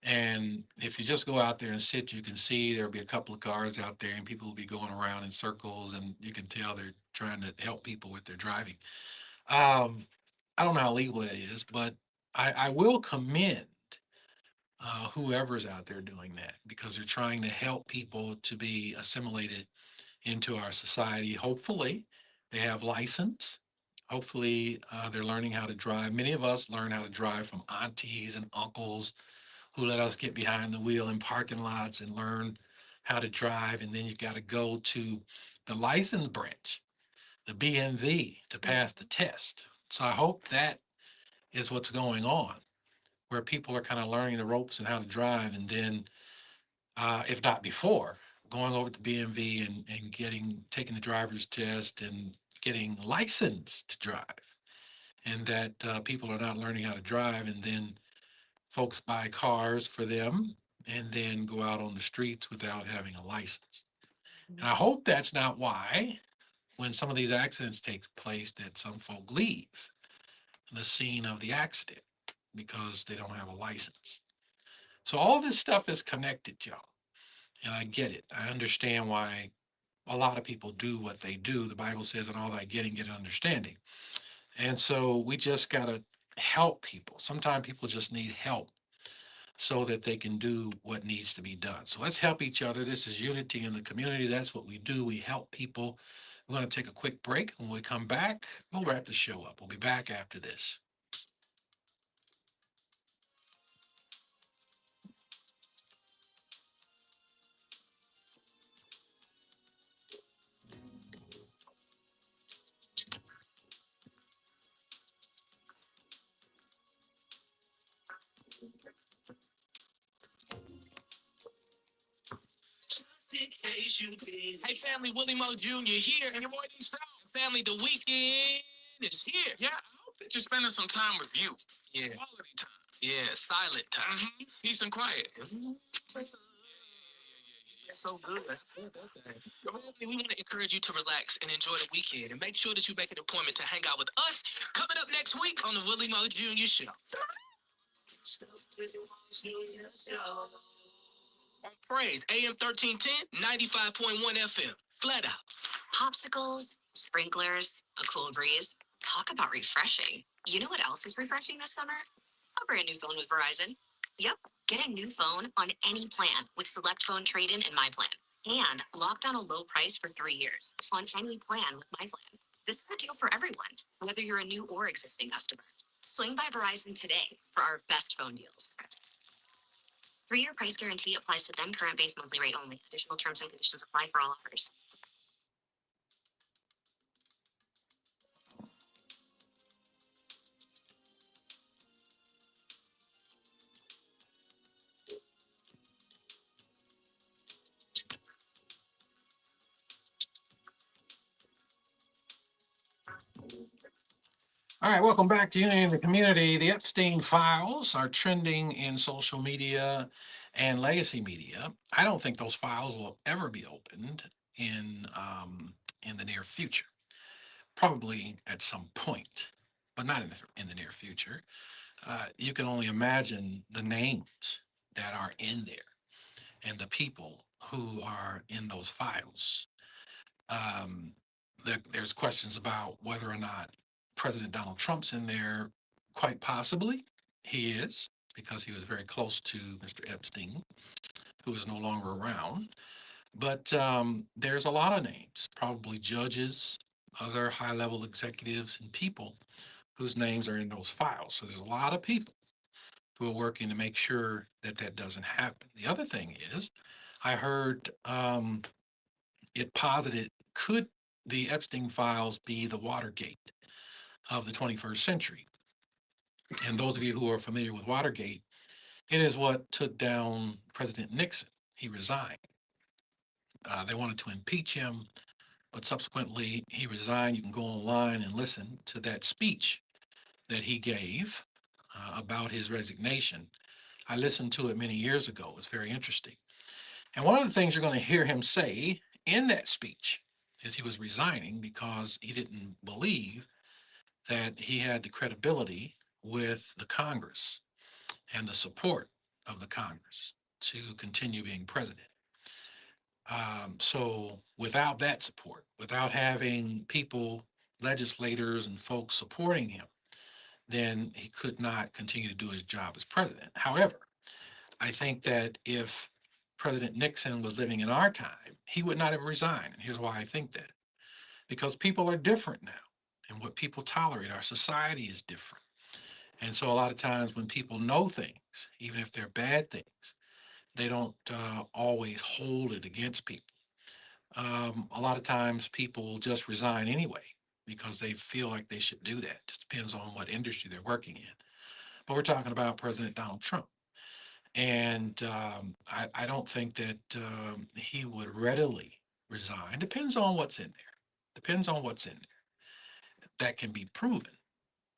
And if you just go out there and sit, you can see there'll be a couple of cars out there and people will be going around in circles and you can tell they're trying to help people with their driving. Um, I don't know how legal that is, but I will commend whoever's out there doing that because they're trying to help people to be assimilated into our society. Hopefully, they have license. Hopefully, they're learning how to drive. Many of us learn how to drive from aunties and uncles who let us get behind the wheel in parking lots and learn how to drive. And then you got to go to the license branch, the BMV, to pass the test. So I hope that is what's going on, where people are kind of learning the ropes and how to drive. And then, if not before, going over to BMV and taking the driver's test and getting licensed to drive. And that people are not learning how to drive and then folks buy cars for them and then go out on the streets without having a license. And I hope that's not why, when some of these accidents take place, that some folk leave the scene of the accident because they don't have a license. So all this stuff is connected, y'all. And I get it. I understand why a lot of people do what they do. The Bible says, in all thy getting, get an understanding. And so we just got to help people. Sometimes people just need help so that they can do what needs to be done. So let's help each other. This is unity in the community. That's what we do. We help people. We're going to take a quick break. When we come back, we'll wrap the show up. We'll be back after this. Hey family, Willie Mo Jr. here, and your boy D Stone. Family, the weekend is here. Yeah, I hope that you're spending some time with you. Yeah. Quality time. Yeah, silent time. Peace and quiet. So good. Family, we want to encourage you to relax and enjoy the weekend and make sure that you make an appointment to hang out with us coming up next week on the Willie Mo Jr. Show. On Praise, AM 1310, 95.1 FM. Flat out. Popsicles, sprinklers, a cool breeze. Talk about refreshing. You know what else is refreshing this summer? A brand new phone with Verizon. Yep, get a new phone on any plan with Select Phone Trade-in and My Plan. And lock down a low price for 3 years on any plan with My Plan. This is a deal for everyone, whether you're a new or existing customer. Swing by Verizon today for our best phone deals. 3-year price guarantee applies to then current base monthly rate only. Additional terms and conditions apply for all offers. All right, welcome back to Unity in the Community. The Epstein files are trending in social media and legacy media. I don't think those files will ever be opened in the near future. Probably at some point, but not in the near future. You can only imagine the names that are in there and the people who are in those files. Um, there's questions about whether or not President Donald Trump's in there. Quite possibly he is, because he was very close to Mr. Epstein, who is no longer around. But there's a lot of names, probably judges, other high level executives, and people whose names are in those files. So there's a lot of people who are working to make sure that that doesn't happen. The other thing is, I heard it posited, could the Epstein files be the Watergate of the 21st century? And those of you who are familiar with Watergate, it is what took down President Nixon. He resigned. They wanted to impeach him, but subsequently he resigned. You can go online and listen to that speech that he gave about his resignation. I listened to it many years ago. It's very interesting. And one of the things you're going to hear him say in that speech is he was resigning because he didn't believe that he had the credibility with the Congress and the support of the Congress to continue being president. So without that support, without having people, legislators, and folks supporting him, then he could not continue to do his job as president. However, I think that if President Nixon was living in our time, he would not have resigned. And here's why I think that. Because people are different now, and what people tolerate, our society is different. And so a lot of times when people know things, even if they're bad things, they don't always hold it against people. A lot of times people will just resign anyway because they feel like they should do that. Just depends on what industry they're working in. But we're talking about President Donald Trump. And I don't think that he would readily resign. Depends on what's in there. Depends on what's in there. That can be proven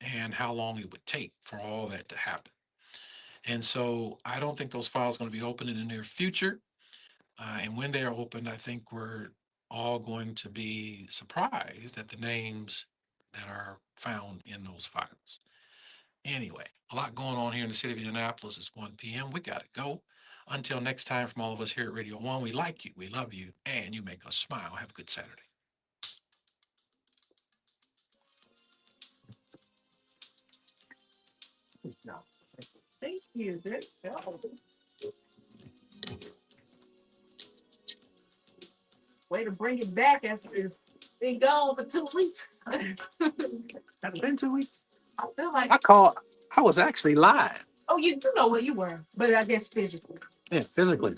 and how long it would take for all that to happen. And so I don't think those files are going to be open in the near future. And when they are opened, I think we're all going to be surprised at the names that are found in those files. Anyway, a lot going on here in the city of Indianapolis. It's 1 p.m. We got to go. Until next time, from all of us here at Radio 1, we like you, we love you, and you make us smile. Have a good Saturday. Thank you. Good job. Way to bring it back after it's been gone for 2 weeks. Has it been 2 weeks? I feel like, I was actually live. oh, you know where you were, but I guess physically. Yeah, physically.